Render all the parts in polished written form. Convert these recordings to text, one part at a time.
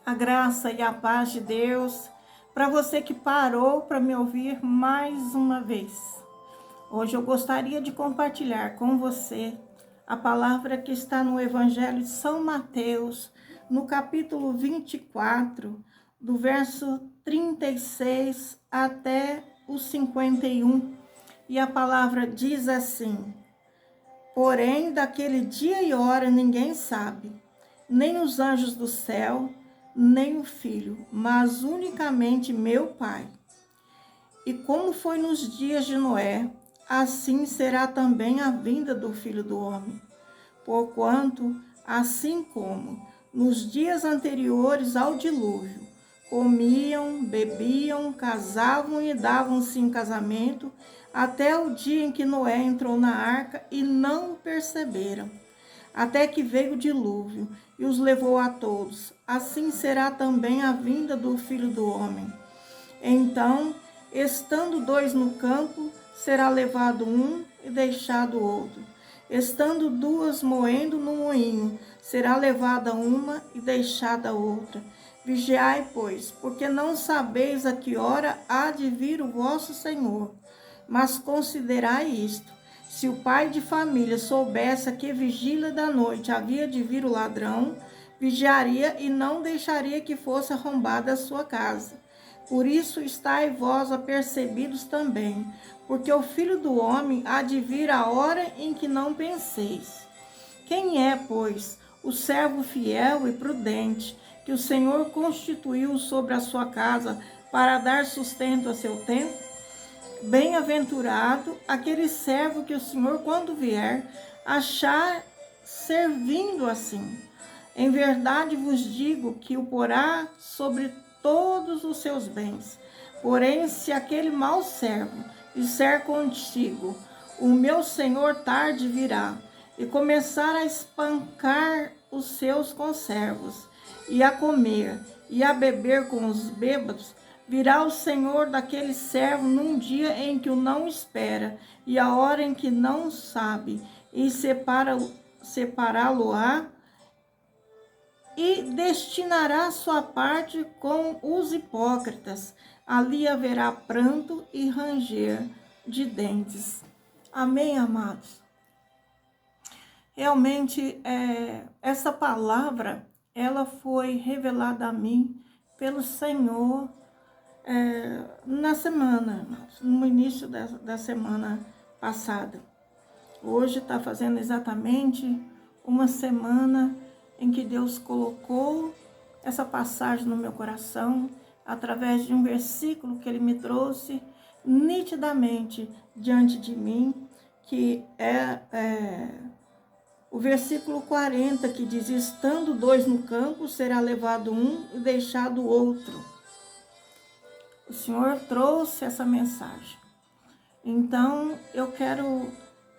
A graça e a paz de Deus para você que parou para me ouvir mais uma vez. Hoje eu gostaria de compartilhar com você a palavra que está no Evangelho de São Mateus, no capítulo 24, do verso 36 até o 51. E a palavra diz assim: Porém, daquele dia e hora ninguém sabe, nem os anjos do céu, nem o Filho, mas unicamente meu Pai. E como foi nos dias de Noé, assim será também a vinda do Filho do Homem. Porquanto, assim como nos dias anteriores ao dilúvio, comiam, bebiam, casavam e davam-se em casamento, até o dia em que Noé entrou na arca e não perceberam, até que veio o dilúvio e os levou a todos. Assim será também a vinda do Filho do Homem. Então, estando dois no campo, será levado um e deixado outro. Estando duas moendo no moinho, será levada uma e deixada outra. Vigiai, pois, porque não sabeis a que hora há de vir o vosso Senhor. Mas considerai isto: se o pai de família soubesse a que vigília da noite havia de vir o ladrão, vigiaria e não deixaria que fosse arrombada a sua casa. Por isso estai vós apercebidos também, porque o Filho do Homem há de vir a hora em que não penseis. Quem é, pois, o servo fiel e prudente, que o Senhor constituiu sobre a sua casa para dar sustento a seu tempo? Bem-aventurado aquele servo que o Senhor, quando vier, achar servindo assim. Em verdade vos digo que o porá sobre todos os seus bens. Porém, se aquele mau servo disser contigo, o meu Senhor tarde virá, e começar a espancar os seus conservos, e a comer, e a beber com os bêbados, virá o Senhor daquele servo num dia em que o não espera, e a hora em que não sabe, e separá-lo-á, e destinará sua parte com os hipócritas. Ali haverá pranto e ranger de dentes. Amém, amados? Realmente, essa palavra, ela foi revelada a mim pelo Senhor na semana, amados, no início da semana passada. Hoje está fazendo exatamente uma semana em que Deus colocou essa passagem no meu coração, através de um versículo que Ele me trouxe nitidamente diante de mim, que é o versículo 40, que diz: estando dois no campo, será levado um e deixado o outro. O Senhor trouxe essa mensagem. Então, eu quero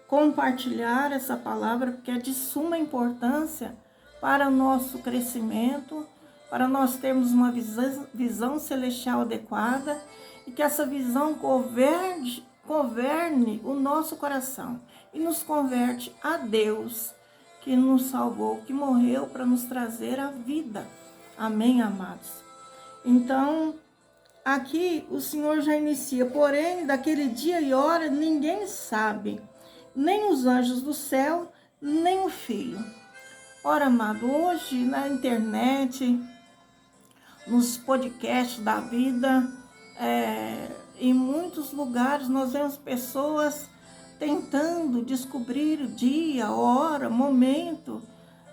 compartilhar essa palavra, porque é de suma importância para o nosso crescimento, para nós termos uma visão celestial adequada e que essa visão governe o nosso coração e nos converte a Deus, que nos salvou, que morreu para nos trazer a vida. Amém, amados? Então, aqui o Senhor já inicia: porém, daquele dia e hora ninguém sabe, nem os anjos do céu, nem o Filho. Ora, amado, hoje na internet, nos podcasts da vida, em muitos lugares nós vemos pessoas tentando descobrir o dia, hora, momento,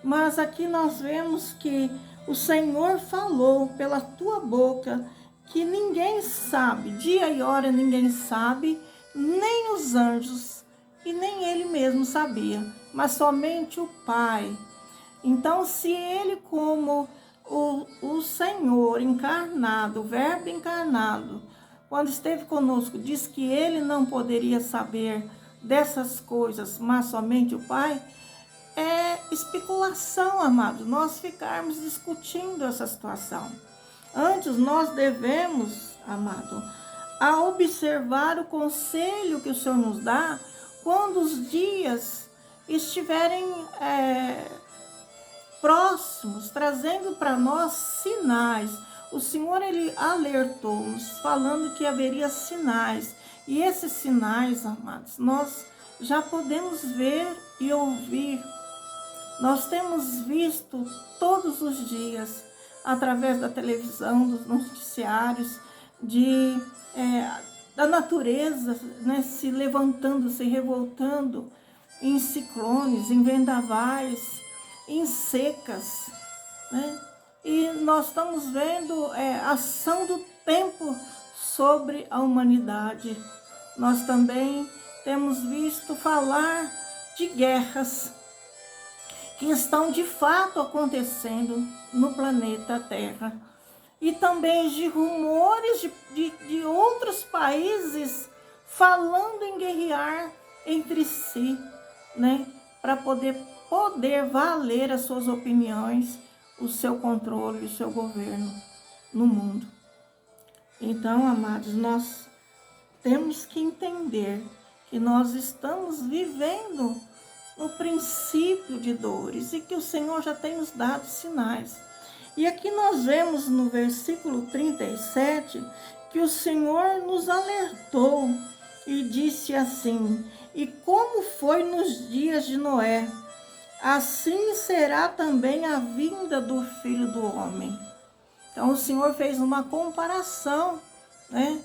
mas aqui nós vemos que o Senhor falou pela tua boca que ninguém sabe, dia e hora ninguém sabe, nem os anjos, e nem Ele mesmo sabia, mas somente o Pai. Então, se Ele, como o Senhor encarnado, o Verbo encarnado, quando esteve conosco, disse que Ele não poderia saber dessas coisas, mas somente o Pai, é especulação, amado, nós ficarmos discutindo essa situação. Antes, nós devemos, amado, a observar o conselho que o Senhor nos dá quando os dias estiverem próximos, trazendo para nós sinais. O Senhor, ele alertou-nos, falando que haveria sinais. E esses sinais, amados, nós já podemos ver e ouvir. Nós temos visto todos os dias, através da televisão, dos noticiários, da natureza, né, se levantando, se revoltando em ciclones, em vendavais, em secas, né? E nós estamos vendo a ação do tempo sobre a humanidade. Nós também temos visto falar de guerras que estão de fato acontecendo no planeta Terra. E também de rumores de outros países falando em guerrear entre si, né? Para poder valer as suas opiniões, o seu controle, o seu governo no mundo. Então, amados, nós temos que entender que nós estamos vivendo no princípio de dores e que o Senhor já tem nos dado sinais. E aqui nós vemos no versículo 37 que o Senhor nos alertou e disse assim: e como foi nos dias de Noé, assim será também a vinda do Filho do Homem. Então o Senhor fez uma comparação, né?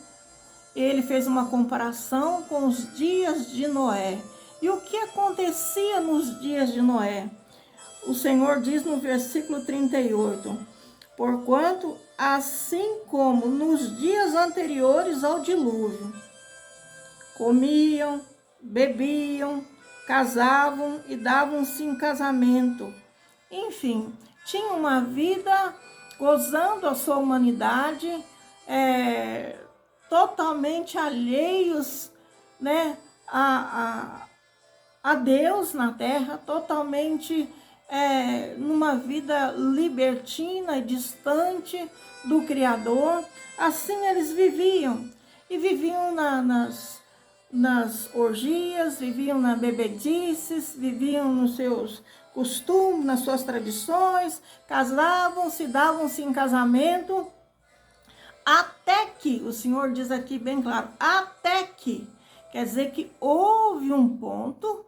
Ele fez uma comparação com os dias de Noé. E o que acontecia nos dias de Noé? O Senhor diz no versículo 38, porquanto assim como nos dias anteriores ao dilúvio, comiam, bebiam, casavam e davam-se em casamento. Enfim, tinham uma vida gozando a sua humanidade, totalmente alheios, né, a Deus na terra, totalmente numa vida libertina e distante do Criador. Assim eles viviam, e viviam nas orgias, viviam na bebedices, viviam nos seus costumes, nas suas tradições, casavam-se, davam-se em casamento, até que, o Senhor diz aqui bem claro, até que, quer dizer que houve um ponto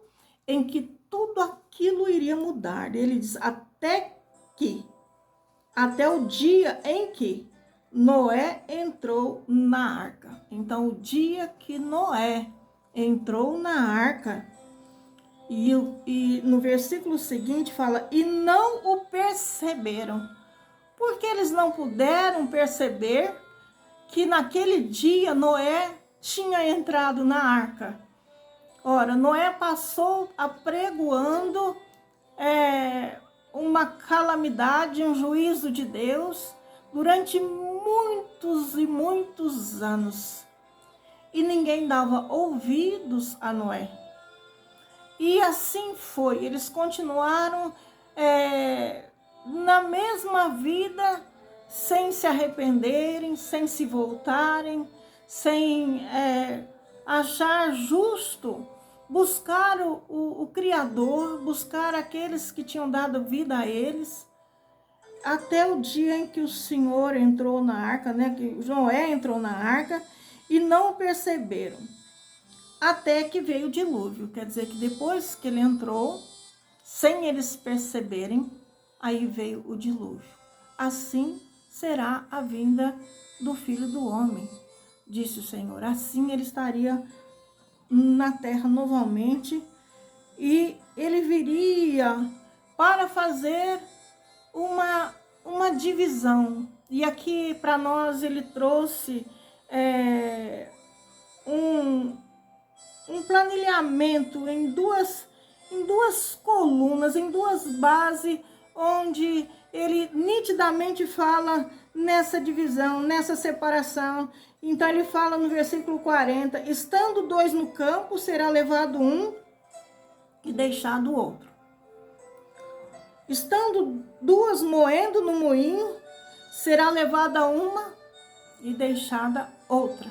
em que tudo aquilo iria mudar. Ele diz até o dia em que Noé entrou na arca. Então, o dia que Noé entrou na arca, e no versículo seguinte fala, e não o perceberam. Porque eles não puderam perceber que naquele dia Noé tinha entrado na arca. Ora, Noé passou apregoando uma calamidade, um juízo de Deus durante muitos e muitos anos. E ninguém dava ouvidos a Noé. E assim foi, eles continuaram na mesma vida, sem se arrependerem, sem se voltarem, sem achar justo buscar o Criador, buscar aqueles que tinham dado vida a eles, até o dia em que o Senhor entrou na arca, né, que Noé entrou na arca, e não perceberam, até que veio o dilúvio. Quer dizer que depois que ele entrou, sem eles perceberem, aí veio o dilúvio. Assim será a vinda do Filho do Homem, disse o Senhor. Assim ele estaria na terra novamente, e ele viria para fazer uma divisão. E aqui para nós ele trouxe um planilhamento em duas colunas, em duas bases, onde ele nitidamente fala nessa divisão, nessa separação. Então ele fala no versículo 40, estando dois no campo, será levado um e deixado o outro. Estando duas moendo no moinho, será levada uma e deixada outra.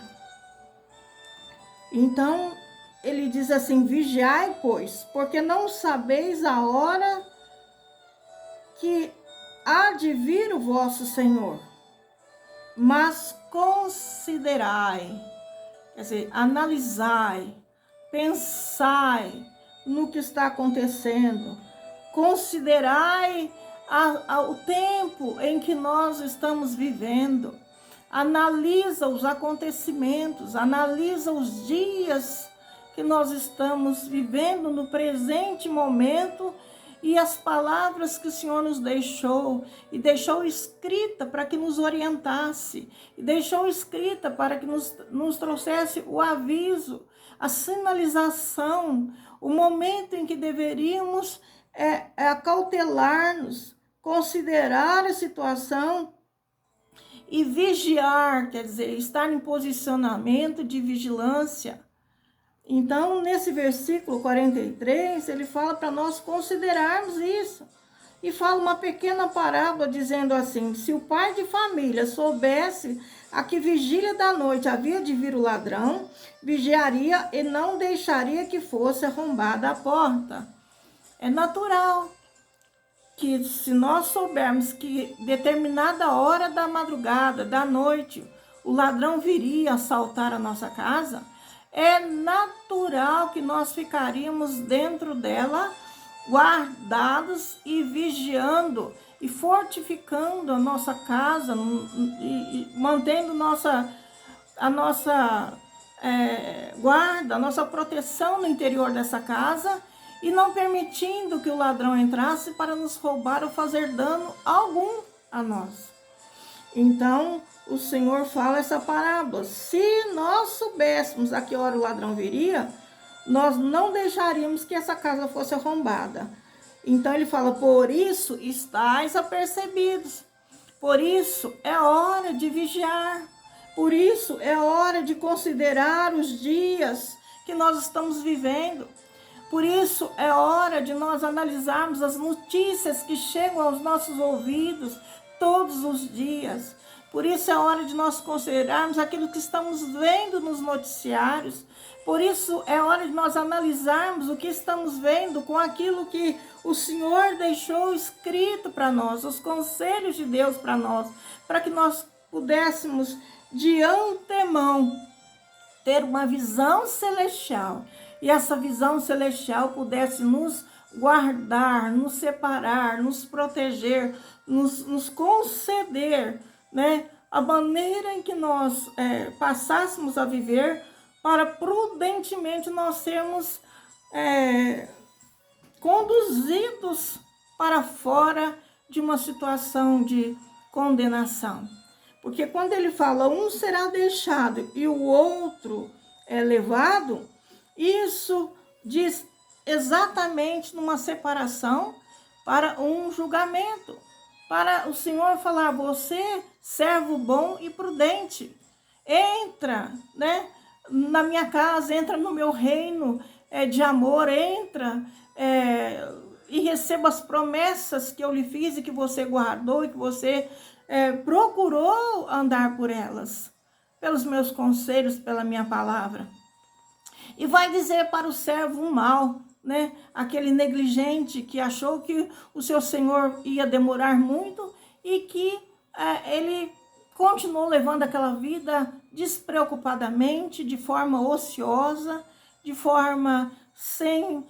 Então ele diz assim, vigiai, pois, porque não sabeis a hora que há de vir o vosso Senhor, mas considerai, quer dizer, analisai, pensai no que está acontecendo, considerai o tempo em que nós estamos vivendo, analisa os acontecimentos, analisa os dias que nós estamos vivendo no presente momento e as palavras que o Senhor nos deixou, e deixou escrita para que nos orientasse, e deixou escrita para que nos trouxesse o aviso, a sinalização, o momento em que deveríamos acautelar-nos, considerar a situação e vigiar, quer dizer, estar em posicionamento de vigilância. Então, nesse versículo 43, ele fala para nós considerarmos isso. E fala uma pequena parábola dizendo assim: se o pai de família soubesse a que vigília da noite havia de vir o ladrão, vigiaria e não deixaria que fosse arrombada a porta. É natural que, se nós soubermos que determinada hora da madrugada, da noite, o ladrão viria assaltar a nossa casa, é natural que nós ficaríamos dentro dela, guardados e vigiando e fortificando a nossa casa e mantendo a nossa guarda, a nossa proteção no interior dessa casa e não permitindo que o ladrão entrasse para nos roubar ou fazer dano algum a nós. Então, o Senhor fala essa parábola: se nós soubéssemos a que hora o ladrão viria, nós não deixaríamos que essa casa fosse arrombada. Então ele fala: por isso estáis apercebidos, por isso é hora de vigiar, por isso é hora de considerar os dias que nós estamos vivendo, por isso é hora de nós analisarmos as notícias que chegam aos nossos ouvidos todos os dias. Por isso é hora de nós considerarmos aquilo que estamos vendo nos noticiários. Por isso é hora de nós analisarmos o que estamos vendo com aquilo que o Senhor deixou escrito para nós, os conselhos de Deus para nós, para que nós pudéssemos de antemão ter uma visão celestial. E essa visão celestial pudesse nos guardar, nos separar, nos proteger, nos conceder, né, a maneira em que nós passássemos a viver, para prudentemente nós sermos conduzidos para fora de uma situação de condenação. Porque quando ele fala um será deixado e o outro é levado, isso diz exatamente numa separação para um julgamento. Para o Senhor falar: você, servo bom e prudente, entra, né, na minha casa, entra no meu reino de amor, entra e receba as promessas que eu lhe fiz e que você guardou e que você procurou andar por elas, pelos meus conselhos, pela minha palavra. E vai dizer para o servo mau, né, aquele negligente que achou que o seu senhor ia demorar muito e que ele continuou levando aquela vida despreocupadamente, de forma ociosa, de forma sem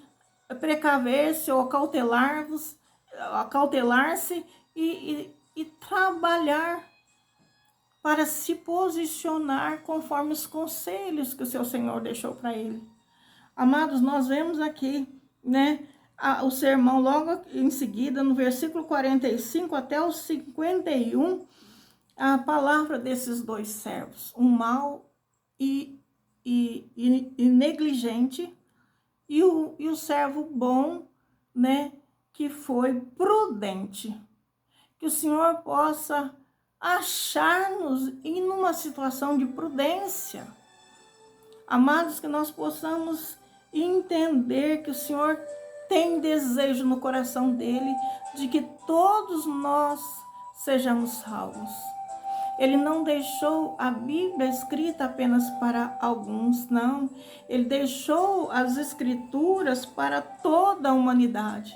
precaver-se ou acautelar-se e trabalhar para se posicionar conforme os conselhos que o seu Senhor deixou para ele. Amados, nós vemos aqui, né, o sermão logo em seguida, no versículo 45 até o 51, a palavra desses dois servos, um mau e negligente, e o servo bom, né, que foi prudente. Que o Senhor possa achar-nos em uma situação de prudência. Amados, que nós possamos entender que o Senhor tem desejo no coração dele de que todos nós sejamos salvos. Ele não deixou a Bíblia escrita apenas para alguns, não. Ele deixou as Escrituras para toda a humanidade,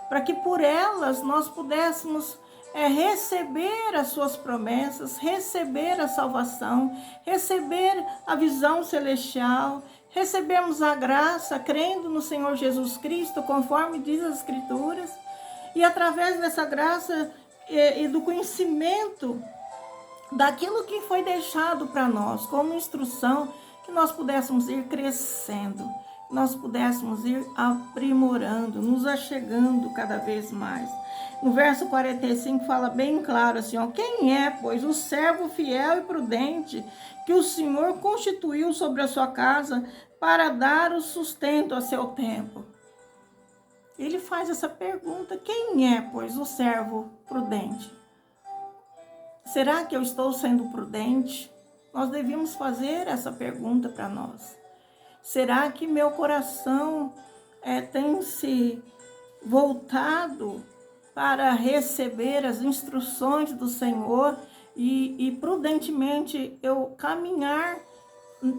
para que por elas nós pudéssemos receber as suas promessas, receber a salvação, receber a visão celestial, recebermos a graça, crendo no Senhor Jesus Cristo, conforme diz as Escrituras, e através dessa graça e do conhecimento daquilo que foi deixado para nós como instrução, que nós pudéssemos ir crescendo, nós pudéssemos ir aprimorando, nos achegando cada vez mais. No verso 45 fala bem claro assim, ó, quem é, pois, o servo fiel e prudente que o Senhor constituiu sobre a sua casa para dar o sustento a seu tempo? Ele faz essa pergunta, quem é, pois, o servo prudente? Será que eu estou sendo prudente? Nós devíamos fazer essa pergunta para nós. Será que meu coração tem se voltado para receber as instruções do Senhor e prudentemente eu caminhar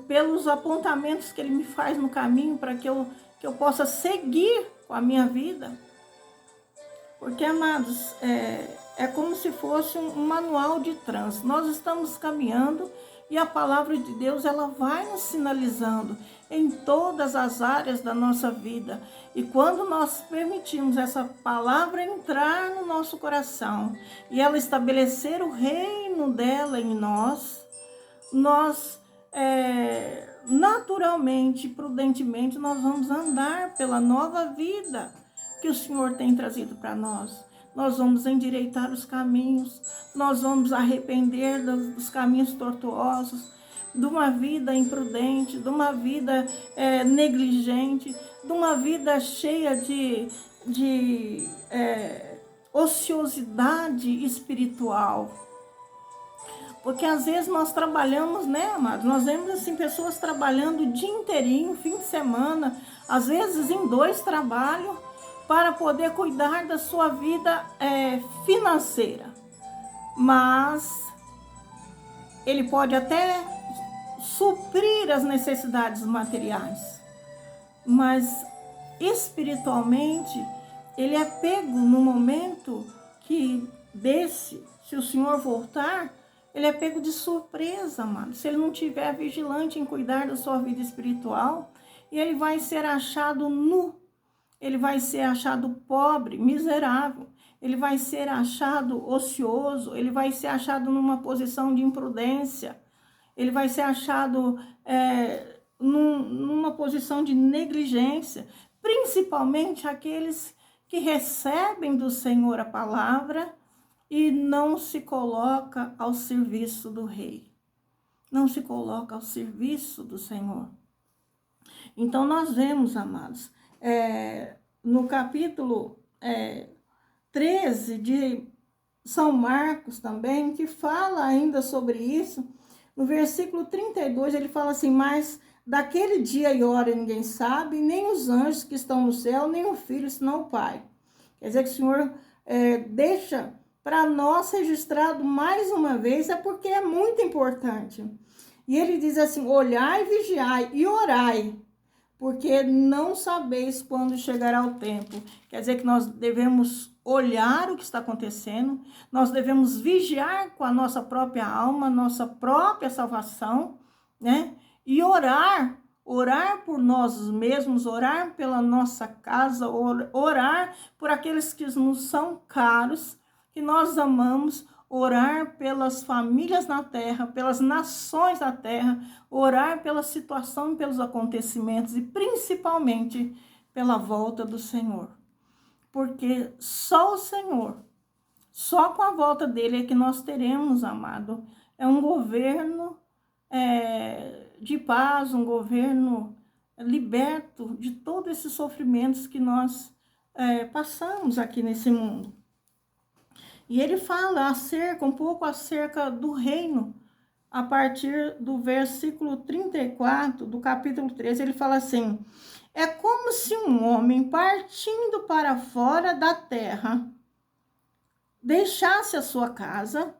pelos apontamentos que Ele me faz no caminho para que eu possa seguir com a minha vida? Porque, amados, é como se fosse um manual de trânsito. Nós estamos caminhando e a palavra de Deus ela vai nos sinalizando em todas as áreas da nossa vida. E quando nós permitimos essa palavra entrar no nosso coração e ela estabelecer o reino dela em nós, nós naturalmente, prudentemente, nós vamos andar pela nova vida que o Senhor tem trazido para nós. Nós vamos endireitar os caminhos, nós vamos arrepender dos caminhos tortuosos, de uma vida imprudente, de uma vida negligente, de uma vida cheia de ociosidade espiritual. Porque às vezes nós trabalhamos, né, amados? Nós vemos assim pessoas trabalhando o dia inteirinho, fim de semana, às vezes em 2 trabalhos, para poder cuidar da sua vida financeira. Mas ele pode até suprir as necessidades materiais, mas espiritualmente ele é pego no momento que se o Senhor voltar, ele é pego de surpresa, amado. Se ele não estiver vigilante em cuidar da sua vida espiritual, e ele vai ser achado nu, ele vai ser achado pobre, miserável, ele vai ser achado ocioso, ele vai ser achado numa posição de imprudência, ele vai ser achado numa posição de negligência, principalmente aqueles que recebem do Senhor a palavra e não se coloca ao serviço do rei, não se coloca ao serviço do Senhor. Então nós vemos, amados, no capítulo 13 de São Marcos também, que fala ainda sobre isso, no versículo 32 ele fala assim, mas daquele dia e hora ninguém sabe, nem os anjos que estão no céu, nem o Filho, senão o Pai. Quer dizer que o Senhor deixa para nós registrado mais uma vez, é porque é muito importante. E ele diz assim, olhai, vigiai e orai, porque não sabeis quando chegará o tempo. Quer dizer que nós devemos olhar o que está acontecendo, nós devemos vigiar com a nossa própria alma, nossa própria salvação, né? E orar por nós mesmos, orar pela nossa casa, orar por aqueles que nos são caros, que nós amamos, orar pelas famílias na terra, pelas nações da terra, orar pela situação e pelos acontecimentos e principalmente pela volta do Senhor. Porque só o Senhor, só com a volta dele é que nós teremos, amado, um governo de paz, um governo liberto de todos esses sofrimentos que nós passamos aqui nesse mundo. E ele fala um pouco acerca do reino, a partir do versículo 34 do capítulo 13, ele fala assim, é como se um homem partindo para fora da terra deixasse a sua casa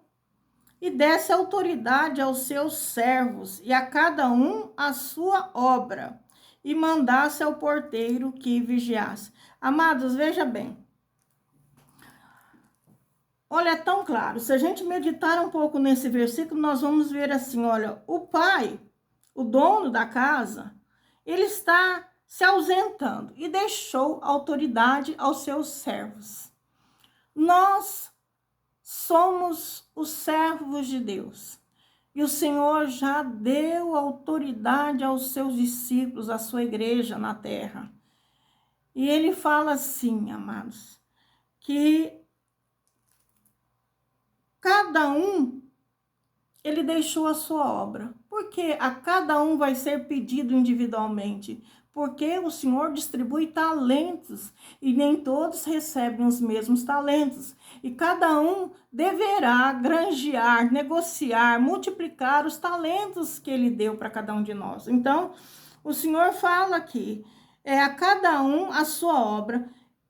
e desse autoridade aos seus servos e a cada um a sua obra e mandasse ao porteiro que vigiasse. Amados, veja bem, olha, é tão claro. Se a gente meditar um pouco nesse versículo, nós vamos ver assim, olha, o pai, o dono da casa, ele está se ausentando e deixou autoridade aos seus servos. Nós somos os servos de Deus. E o Senhor já deu autoridade aos seus discípulos, à sua igreja na terra. E ele fala assim, amados, que cada um, ele deixou a sua obra. Porque a cada um vai ser pedido individualmente. Porque o Senhor distribui talentos e nem todos recebem os mesmos talentos. E cada um deverá granjear, negociar, multiplicar os talentos que ele deu para cada um de nós. Então, o Senhor fala aqui, a cada um a sua obra,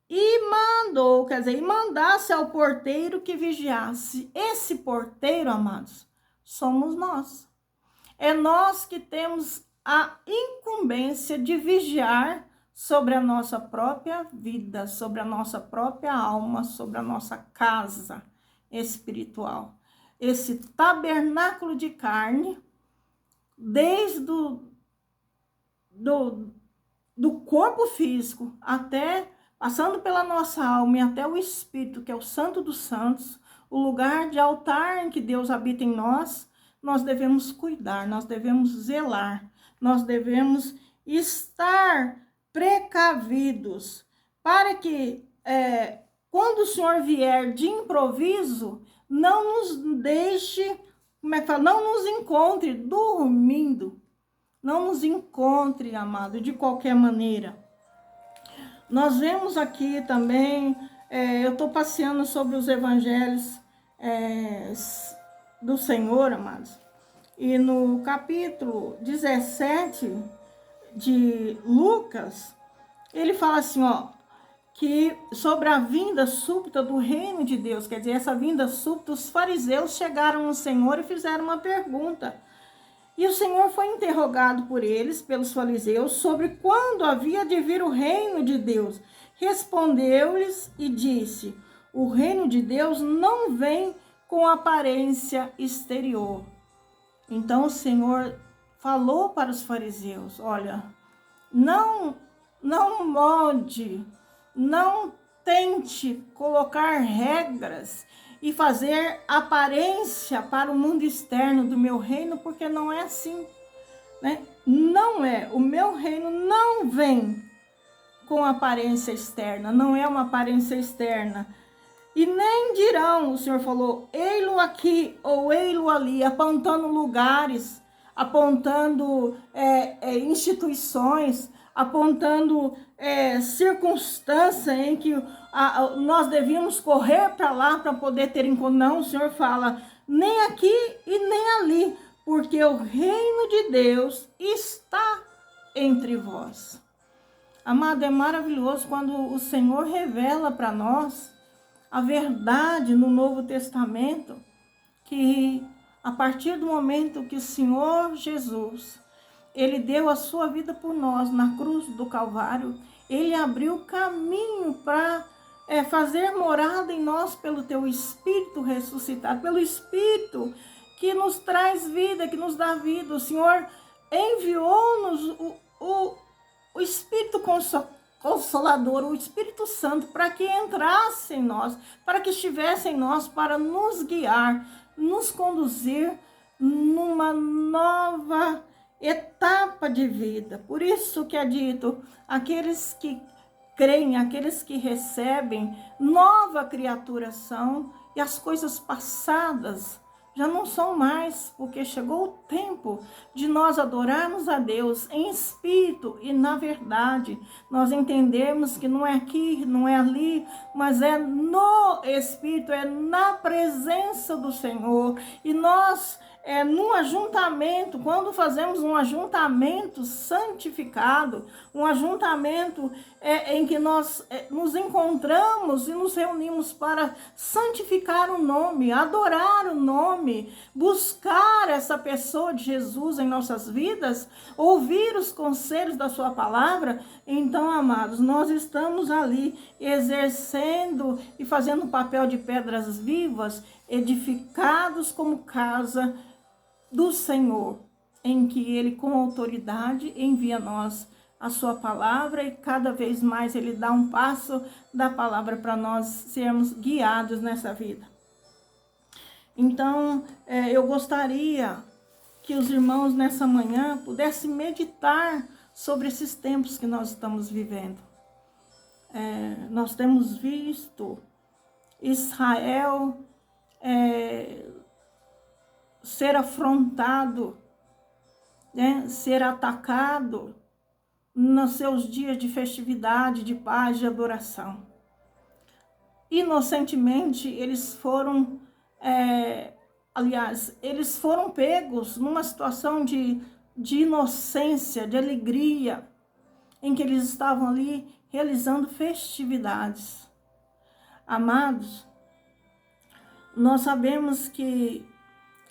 e mandou, quer dizer, e mandasse ao porteiro que vigiasse. Esse porteiro, amados, somos nós. É nós que temos a incumbência de vigiar sobre a nossa própria vida, sobre a nossa própria alma, sobre a nossa casa espiritual. Esse tabernáculo de carne, desde do corpo físico até, passando pela nossa alma e até o espírito, que é o Santo dos Santos, o lugar de altar em que Deus habita em nós, nós devemos cuidar, nós devemos zelar, nós devemos estar precavidos, para que quando o Senhor vier de improviso, não nos deixe, não nos encontre dormindo, não nos encontre, amado, de qualquer maneira. Nós vemos aqui também, eu estou passeando sobre os evangelhos do Senhor, amados, e no capítulo 17 de Lucas, ele fala assim, ó, que sobre a vinda súbita do reino de Deus, quer dizer, essa vinda súbita, os fariseus chegaram ao Senhor e fizeram uma pergunta. E o Senhor foi interrogado por eles, pelos fariseus, sobre quando havia de vir o reino de Deus. Respondeu-lhes e disse, o reino de Deus não vem com aparência exterior. Então o Senhor falou para os fariseus, olha, não molde, não tente colocar regras e fazer aparência para o mundo externo do meu reino, porque não é assim, né? Não é, o meu reino não vem com aparência externa, não é uma aparência externa. E nem dirão, o Senhor falou, ei-lo aqui ou ei-lo ali, apontando lugares, apontando instituições, apontando circunstâncias em que nós devíamos correr para lá para poder ter encontro. Não, o Senhor fala, nem aqui e nem ali, porque o reino de Deus está entre vós. Amado, é maravilhoso quando o Senhor revela para nós a verdade no Novo Testamento, que a partir do momento que o Senhor Jesus, ele deu a sua vida por nós na cruz do Calvário, ele abriu caminho para fazer morada em nós pelo teu Espírito ressuscitado, pelo Espírito que nos traz vida, que nos dá vida. O Senhor enviou-nos o Espírito Consolador, o Espírito Santo, para que entrasse em nós, para que estivesse em nós, para nos guiar, nos conduzir numa nova etapa de vida. Por isso que é dito, aqueles que creem, aqueles que recebem, nova criatura são, e as coisas passadas já não são mais, porque chegou o tempo de nós adorarmos a Deus em espírito e na verdade. Nós entendermos que não é aqui, não é ali, mas é no espírito, é na presença do Senhor. E nós num ajuntamento, quando fazemos um ajuntamento santificado, um ajuntamento em que nós nos encontramos e nos reunimos para santificar o nome, adorar o nome, buscar essa pessoa de Jesus em nossas vidas, ouvir os conselhos da sua palavra, então, amados, nós estamos ali exercendo e fazendo o papel de pedras vivas, edificados como casa do Senhor, em que Ele com autoridade envia a nós a sua palavra e cada vez mais Ele dá um passo da palavra para nós sermos guiados nessa vida. Então, eu gostaria que os irmãos nessa manhã pudessem meditar sobre esses tempos que nós estamos vivendo. Nós temos visto Israel ser afrontado, né, ser atacado nos seus dias de festividade, de paz, de adoração. Inocentemente, eles foram, eles foram pegos numa situação de inocência, de alegria, em que eles estavam ali realizando festividades. Amados, nós sabemos que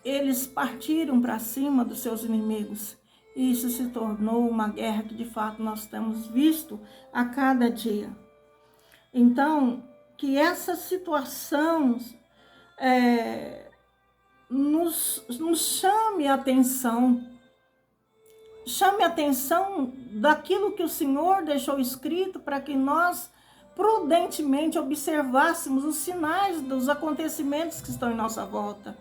eles partiram para cima dos seus inimigos. E isso se tornou uma guerra que, de fato, nós temos visto a cada dia. Então, que essa situação nos chame a atenção. Chame a atenção daquilo que o Senhor deixou escrito para que nós prudentemente observássemos os sinais dos acontecimentos que estão em nossa volta.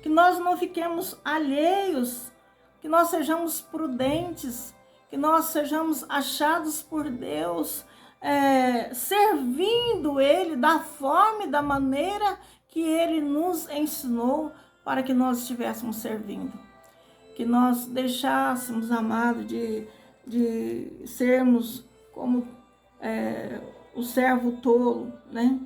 Que nós não fiquemos alheios, que nós sejamos prudentes, que nós sejamos achados por Deus, servindo Ele da forma e da maneira que Ele nos ensinou para que nós estivéssemos servindo. Que nós deixássemos, amado, de sermos como o servo tolo, né?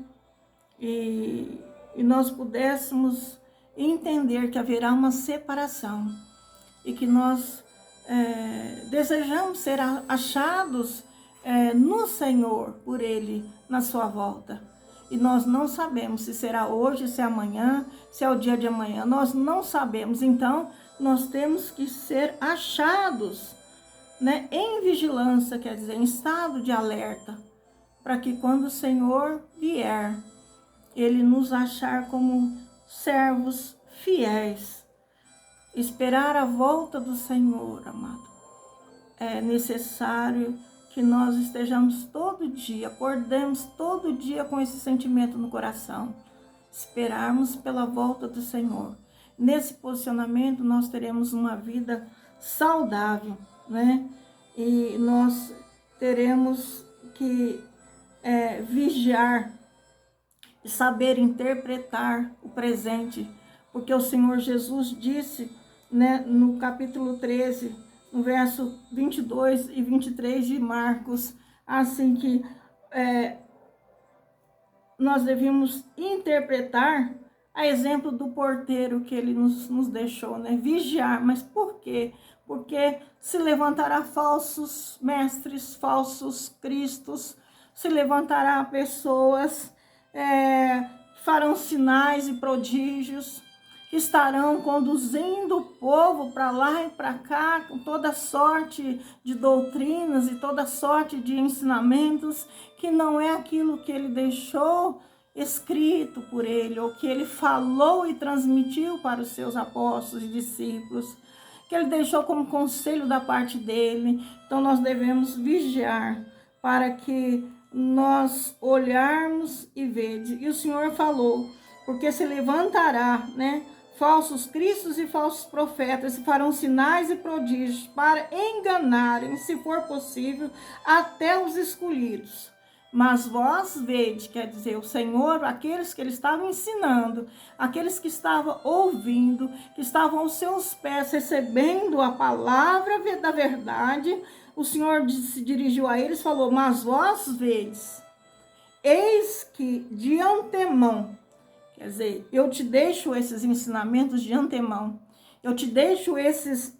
E nós pudéssemos entender que haverá uma separação e que nós desejamos ser achados no Senhor, por Ele, na sua volta. E nós não sabemos se será hoje, se é amanhã, se é o dia de amanhã. Nós não sabemos. Então, nós temos que ser achados, né, em vigilância, quer dizer, em estado de alerta, para que quando o Senhor vier, Ele nos achar como servos fiéis. Esperar a volta do Senhor, amado. É necessário que nós estejamos todo dia, acordemos todo dia com esse sentimento no coração. Esperarmos pela volta do Senhor. Nesse posicionamento, nós teremos uma vida saudável, né? E nós teremos que vigiar e saber interpretar o presente, porque o Senhor Jesus disse, né, no capítulo 13, no verso 22 e 23 de Marcos, assim que nós devemos interpretar a exemplo do porteiro que ele nos deixou, né? Vigiar. Mas por quê? Porque se levantará falsos mestres, falsos cristos, se levantará pessoas, farão sinais e prodígios, que estarão conduzindo o povo para lá e para cá, com toda sorte de doutrinas e toda sorte de ensinamentos, que não é aquilo que ele deixou escrito por ele, ou que ele falou e transmitiu para os seus apóstolos e discípulos, que ele deixou como conselho da parte dele. Então nós devemos vigiar para que nós olharmos e vede. E o Senhor falou, porque se levantará, né, falsos cristos e falsos profetas, e farão sinais e prodígios para enganarem, se for possível, até os escolhidos. Mas vós vede, quer dizer, o Senhor, aqueles que ele estava ensinando, aqueles que estavam ouvindo, que estavam aos seus pés, recebendo a palavra da verdade, o Senhor se dirigiu a eles e falou, mas vós vedes, eis que de antemão, quer dizer, eu te deixo esses ensinamentos de antemão, Eu te deixo esses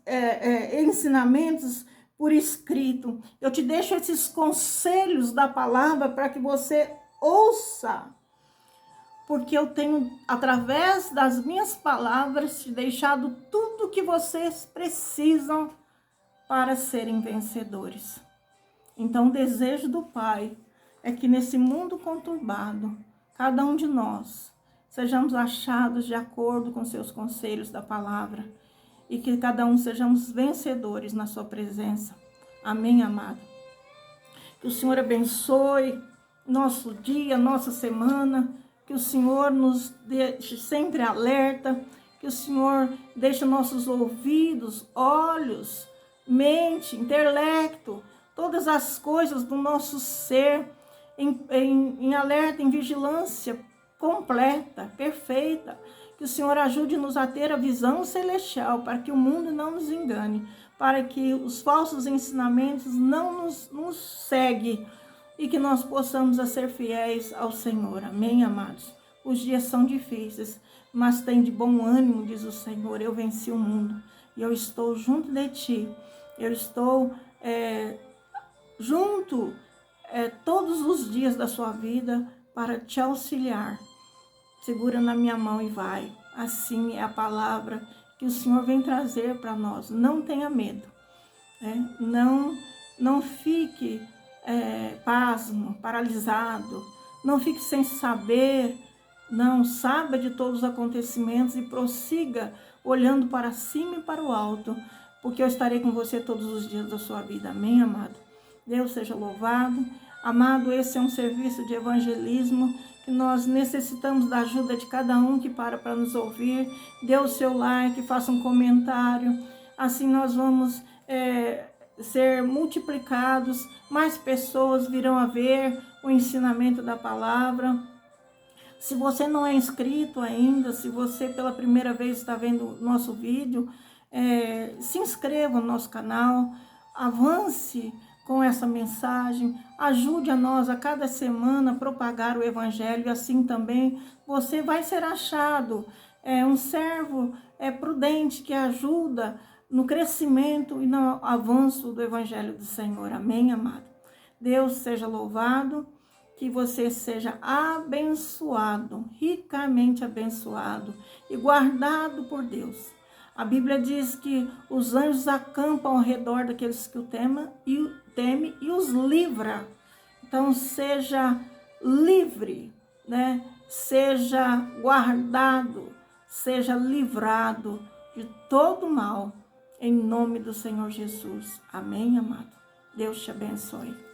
ensinamentos por escrito. Eu te deixo esses conselhos da palavra para que você ouça. Porque eu tenho, através das minhas palavras, te deixado tudo o que vocês precisam para serem vencedores. Então, o desejo do Pai é que nesse mundo conturbado, cada um de nós sejamos achados de acordo com seus conselhos da palavra e que cada um sejamos vencedores na sua presença. Amém, amado? Que o Senhor abençoe nosso dia, nossa semana, que o Senhor nos deixe sempre alerta, que o Senhor deixe nossos ouvidos, olhos, mente, intelecto, todas as coisas do nosso ser em alerta, em vigilância completa, perfeita. Que o Senhor ajude-nos a ter a visão celestial, para que o mundo não nos engane, para que os falsos ensinamentos não nos seguem e que nós possamos ser fiéis ao Senhor. Amém, amados? Os dias são difíceis, mas tem de bom ânimo, diz o Senhor. Eu venci o mundo e eu estou junto de ti. Eu estou junto todos os dias da sua vida para te auxiliar. Segura na minha mão e vai. Assim é a palavra que o Senhor vem trazer para nós. Não tenha medo. Não fique pasmo, paralisado. Não fique sem saber. Não, saiba de todos os acontecimentos e prossiga olhando para cima e para o alto, porque eu estarei com você todos os dias da sua vida. Amém, amado? Deus seja louvado. Amado, esse é um serviço de evangelismo que nós necessitamos da ajuda de cada um que para nos ouvir. Dê o seu like, faça um comentário. Assim nós vamos ser multiplicados. Mais pessoas virão a ver o ensinamento da palavra. Se você não é inscrito ainda, se você pela primeira vez está vendo o nosso vídeo, se inscreva no nosso canal, avance com essa mensagem, ajude a nós a cada semana a propagar o evangelho, e assim também você vai ser achado um servo prudente que ajuda no crescimento e no avanço do evangelho do Senhor. Amém, amado? Deus seja louvado, que você seja abençoado, ricamente abençoado e guardado por Deus. A Bíblia diz que os anjos acampam ao redor daqueles que o temem e os livra. Então, seja livre, né? Seja guardado, seja livrado de todo mal, em nome do Senhor Jesus. Amém, amado? Deus te abençoe.